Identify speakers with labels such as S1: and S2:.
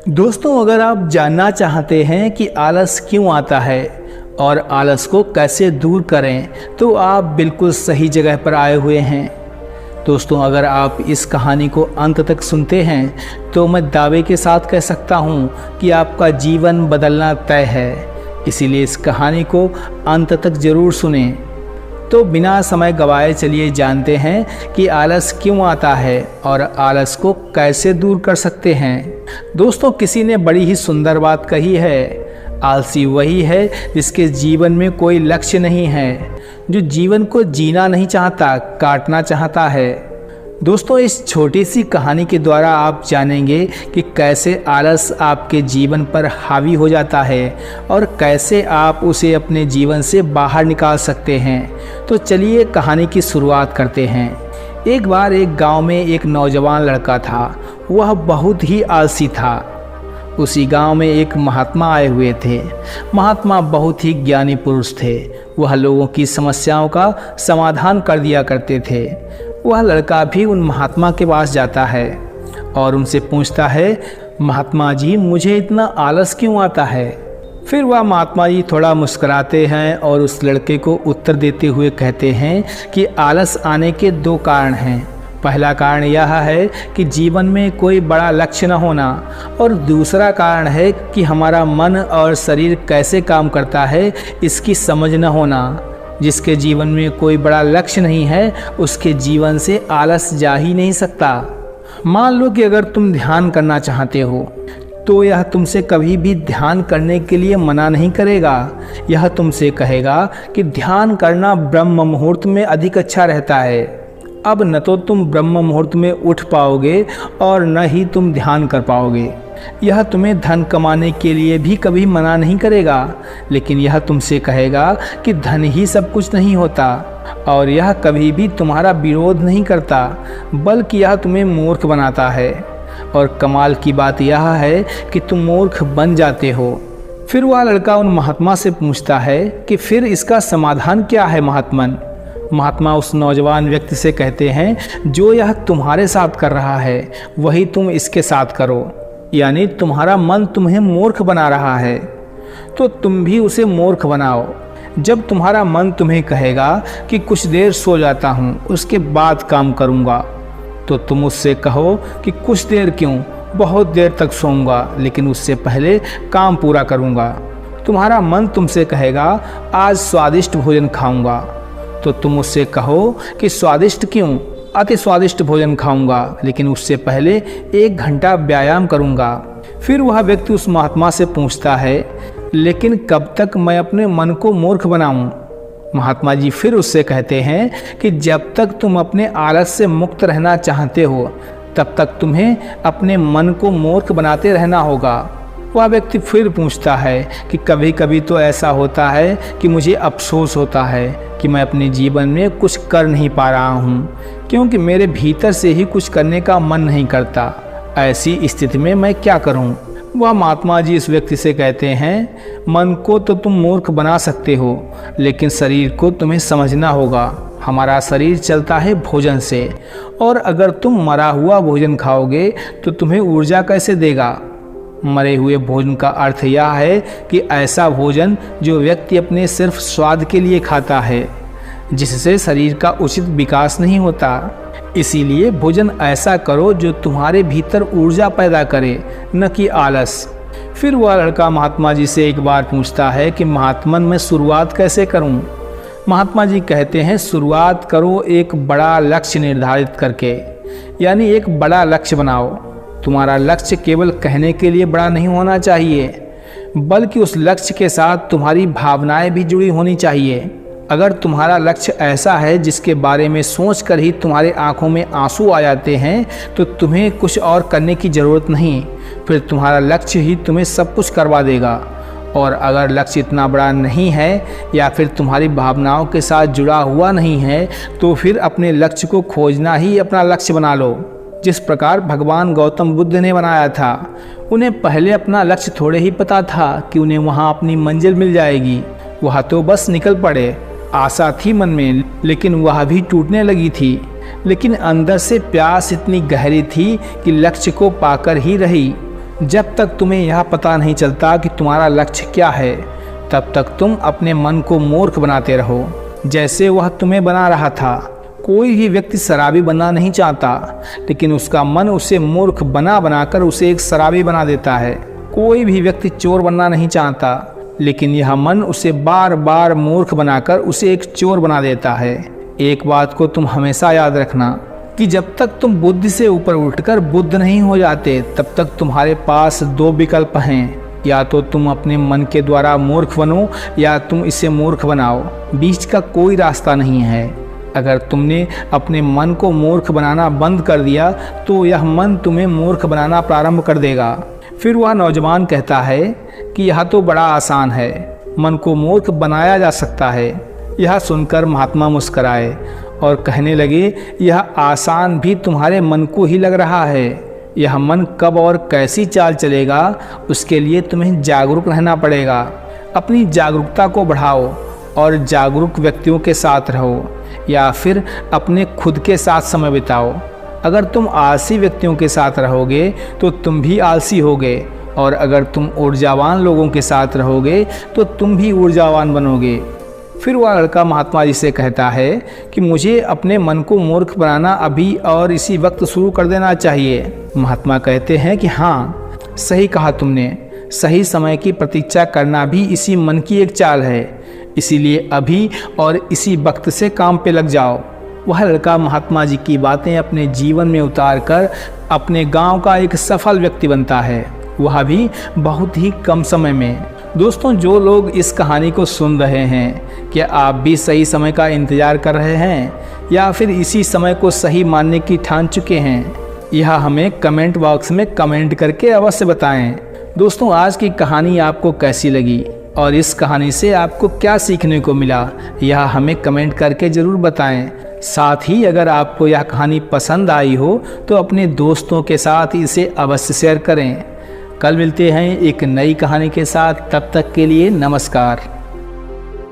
S1: दोस्तों, अगर आप जानना चाहते हैं कि आलस क्यों आता है और आलस को कैसे दूर करें, तो आप बिल्कुल सही जगह पर आए हुए हैं। दोस्तों, अगर आप इस कहानी को अंत तक सुनते हैं तो मैं दावे के साथ कह सकता हूं कि आपका जीवन बदलना तय है। इसीलिए इस कहानी को अंत तक ज़रूर सुनें। तो बिना समय गवाए चलिए जानते हैं कि आलस क्यों आता है और आलस को कैसे दूर कर सकते हैं। दोस्तों, किसी ने बड़ी ही सुंदर बात कही है, आलसी वही है जिसके जीवन में कोई लक्ष्य नहीं है, जो जीवन को जीना नहीं चाहता, काटना चाहता है। दोस्तों, इस छोटी सी कहानी के द्वारा आप जानेंगे कि कैसे आलस आपके जीवन पर हावी हो जाता है और कैसे आप उसे अपने जीवन से बाहर निकाल सकते हैं। तो चलिए कहानी की शुरुआत करते हैं। एक बार एक गांव में एक नौजवान लड़का था। वह बहुत ही आलसी था। उसी गांव में एक महात्मा आए हुए थे। महात्मा बहुत ही ज्ञानी पुरुष थे। वह लोगों की समस्याओं का समाधान कर दिया करते थे। वह लड़का भी उन महात्मा के पास जाता है और उनसे पूछता है, महात्मा जी, मुझे इतना आलस क्यों आता है? फिर वह महात्मा जी थोड़ा मुस्कुराते हैं और उस लड़के को उत्तर देते हुए कहते हैं कि आलस आने के दो कारण हैं। पहला कारण यह है कि जीवन में कोई बड़ा लक्ष्य न होना, और दूसरा कारण है कि हमारा मन और शरीर कैसे काम करता है इसकी समझ न होना। जिसके जीवन में कोई बड़ा लक्ष्य नहीं है, उसके जीवन से आलस जा ही नहीं सकता। मान लो कि अगर तुम ध्यान करना चाहते हो तो यह तुमसे कभी भी ध्यान करने के लिए मना नहीं करेगा। यह तुमसे कहेगा कि ध्यान करना ब्रह्म मुहूर्त में अधिक अच्छा रहता है। अब न तो तुम ब्रह्म मुहूर्त में उठ पाओगे और न ही तुम ध्यान कर पाओगे। यह तुम्हें धन कमाने के लिए भी कभी मना नहीं करेगा, लेकिन यह तुमसे कहेगा कि धन ही सब कुछ नहीं होता, और यह कभी भी तुम्हारा विरोध नहीं करता, बल्कि यह तुम्हें मूर्ख बनाता है। और कमाल की बात यह है कि तुम मूर्ख बन जाते हो। फिर वह लड़का उन महात्मा से पूछता है कि फिर इसका समाधान क्या है महात्मन? महात्मा उस नौजवान व्यक्ति से कहते हैं, जो यह तुम्हारे साथ कर रहा है वही तुम इसके साथ करो। यानी तुम्हारा मन तुम्हें मूर्ख बना रहा है, तो तुम भी उसे मूर्ख बनाओ। जब तुम्हारा मन तुम्हें कहेगा कि कुछ देर सो जाता हूँ, उसके बाद काम करूँगा, तो तुम उससे कहो कि कुछ देर क्यों, बहुत देर तक सोऊंगा, लेकिन उससे पहले काम पूरा करूँगा। तुम्हारा मन तुमसे कहेगा आज स्वादिष्ट भोजन खाऊँगा, तो तुम उससे कहो कि स्वादिष्ट क्यों, अति स्वादिष्ट भोजन खाऊंगा, लेकिन उससे पहले 1 घंटा व्यायाम करूंगा। फिर वह व्यक्ति उस महात्मा से पूछता है, लेकिन कब तक मैं अपने मन को मूर्ख बनाऊं? महात्मा जी फिर उससे कहते हैं कि जब तक तुम अपने आलस से मुक्त रहना चाहते हो, तब तक तुम्हें अपने मन को मूर्ख बनाते रहना होगा। वह व्यक्ति फिर पूछता है कि कभी कभी तो ऐसा होता है कि मुझे अफसोस होता है कि मैं अपने जीवन में कुछ कर नहीं पा रहा हूँ, क्योंकि मेरे भीतर से ही कुछ करने का मन नहीं करता। ऐसी स्थिति में मैं क्या करूँ? वह महात्मा जी इस व्यक्ति से कहते हैं, मन को तो तुम मूर्ख बना सकते हो, लेकिन शरीर को तुम्हें समझना होगा। हमारा शरीर चलता है भोजन से, और अगर तुम मरा हुआ भोजन खाओगे तो तुम्हें ऊर्जा कैसे देगा? मरे हुए भोजन का अर्थ यह है कि ऐसा भोजन जो व्यक्ति अपने सिर्फ स्वाद के लिए खाता है, जिससे शरीर का उचित विकास नहीं होता। इसीलिए भोजन ऐसा करो जो तुम्हारे भीतर ऊर्जा पैदा करे, न कि आलस। फिर वह लड़का महात्मा जी से एक बार पूछता है कि महात्मन, मैं शुरुआत कैसे करूं? महात्मा जी कहते हैं, शुरुआत करो एक बड़ा लक्ष्य निर्धारित करके, यानी एक बड़ा लक्ष्य बनाओ। तुम्हारा लक्ष्य केवल कहने के लिए बड़ा नहीं होना चाहिए, बल्कि उस लक्ष्य के साथ तुम्हारी भावनाएं भी जुड़ी होनी चाहिए। अगर तुम्हारा लक्ष्य ऐसा है जिसके बारे में सोचकर ही तुम्हारे आंखों में आंसू आ जाते हैं, तो तुम्हें कुछ और करने की ज़रूरत नहीं। फिर तुम्हारा लक्ष्य ही तुम्हें सब कुछ करवा देगा। और अगर लक्ष्य इतना बड़ा नहीं है या फिर तुम्हारी भावनाओं के साथ जुड़ा हुआ नहीं है, तो फिर अपने लक्ष्य को खोजना ही अपना लक्ष्य बना लो। जिस प्रकार भगवान गौतम बुद्ध ने बनाया था, उन्हें पहले अपना लक्ष्य थोड़े ही पता था कि उन्हें वहाँ अपनी मंजिल मिल जाएगी। वह तो बस निकल पड़े। आशा थी मन में, लेकिन वह भी टूटने लगी थी। लेकिन अंदर से प्यास इतनी गहरी थी कि लक्ष्य को पाकर ही रही। जब तक तुम्हें यह पता नहीं चलता कि तुम्हारा लक्ष्य क्या है, तब तक तुम अपने मन को मूर्ख बनाते रहो, जैसे वह तुम्हें बना रहा था। कोई भी व्यक्ति शराबी बनना नहीं चाहता, लेकिन उसका मन उसे मूर्ख बना बनाकर उसे एक शराबी बना देता है। कोई भी व्यक्ति चोर बनना नहीं चाहता, लेकिन यह मन उसे बार बार मूर्ख बनाकर उसे एक चोर बना देता है। एक बात को तुम हमेशा याद रखना कि जब तक तुम बुद्धि से ऊपर उठकर बुद्ध नहीं हो जाते, तब तक तुम्हारे पास दो विकल्प हैं। या तो तुम अपने मन के द्वारा मूर्ख बनो या तुम इसे मूर्ख बनाओ। बीच का कोई रास्ता नहीं है। अगर तुमने अपने मन को मूर्ख बनाना बंद कर दिया तो यह मन तुम्हें मूर्ख बनाना प्रारंभ कर देगा। फिर वह नौजवान कहता है कि यह तो बड़ा आसान है, मन को मूर्ख बनाया जा सकता है। यह सुनकर महात्मा मुस्कराए और कहने लगे, यह आसान भी तुम्हारे मन को ही लग रहा है। यह मन कब और कैसी चाल चलेगा, उसके लिए तुम्हें जागरूक रहना पड़ेगा। अपनी जागरूकता को बढ़ाओ और जागरूक व्यक्तियों के साथ रहो, या फिर अपने खुद के साथ समय बिताओ। अगर तुम आलसी व्यक्तियों के साथ रहोगे तो तुम भी आलसी होगे, और अगर तुम ऊर्जावान लोगों के साथ रहोगे तो तुम भी ऊर्जावान बनोगे। फिर वह लड़का महात्मा जी से कहता है कि मुझे अपने मन को मूर्ख बनाना अभी और इसी वक्त शुरू कर देना चाहिए। महात्मा कहते हैं कि हाँ, सही कहा तुमने। सही समय की प्रतीक्षा करना भी इसी मन की एक चाल है। इसीलिए अभी और इसी वक्त से काम पे लग जाओ। वह लड़का महात्मा जी की बातें अपने जीवन में उतार कर अपने गांव का एक सफल व्यक्ति बनता है, वह भी बहुत ही कम समय में। दोस्तों, जो लोग इस कहानी को सुन रहे हैं, क्या आप भी सही समय का इंतजार कर रहे हैं या फिर इसी समय को सही मानने की ठान चुके हैं? यह हमें कमेंट बॉक्स में कमेंट करके अवश्य बताएं। दोस्तों, आज की कहानी आपको कैसी लगी और इस कहानी से आपको क्या सीखने को मिला, यह हमें कमेंट करके ज़रूर बताएं। साथ ही अगर आपको यह कहानी पसंद आई हो तो अपने दोस्तों के साथ इसे अवश्य शेयर करें। कल मिलते हैं एक नई कहानी के साथ, तब तक के लिए नमस्कार।